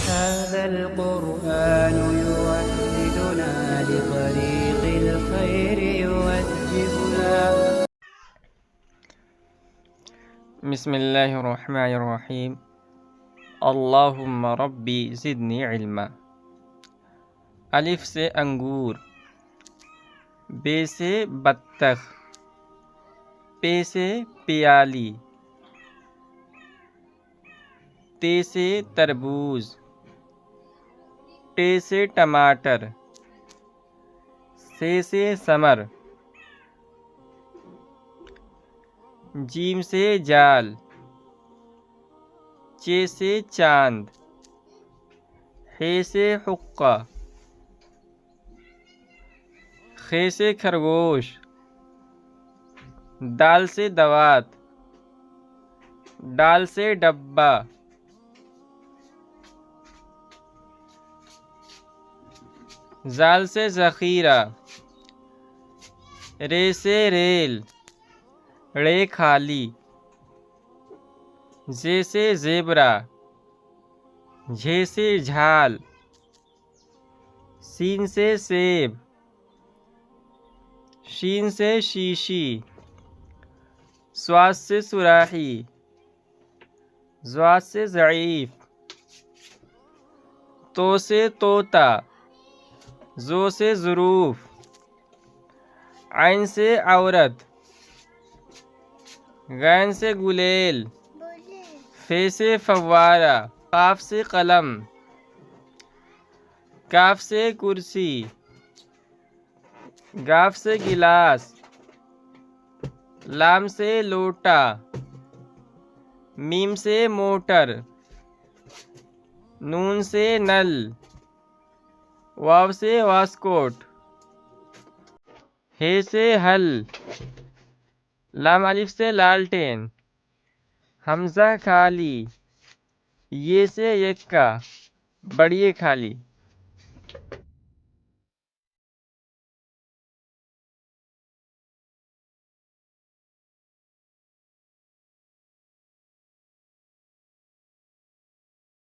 هذا القرآن يوحدنا لطريق الخير يوجهنا. بسم اللہ الرحمن الرحیم. اللہم ربی زدنی علما. الف سے انگور، بے سے بطخ، پے سے پیالی، تے سے تربوز، ٹے سے ٹماٹر، سے ثمر، جیم سے جال، چے سے چاند، ہے سے حقہ، خے سے خرگوش، دال سے دوات، ڈال سے ڈبہ، زال سے ذخیرہ، رے سے ریل، ڑے خالی، زے سے زیبرا، جھے سے جھال، سین سے سیب، شین سے شیشی، صاد سے صراحی، ضاد سے ضعیف، تو سے طوطا، زو سے ظروف، عین سے عورت، غین سے گلیل، فے سے فوارہ، قاف سے قلم، کاف سے کرسی، گاف سے گلاس، لام سے لوٹا، میم سے موٹر، نون سے نل، واو سے واسکوٹ، ہے سے حل، لام الف سے لالٹین، حمزہ خالی، یہ سے یکا، بڑیے خالی.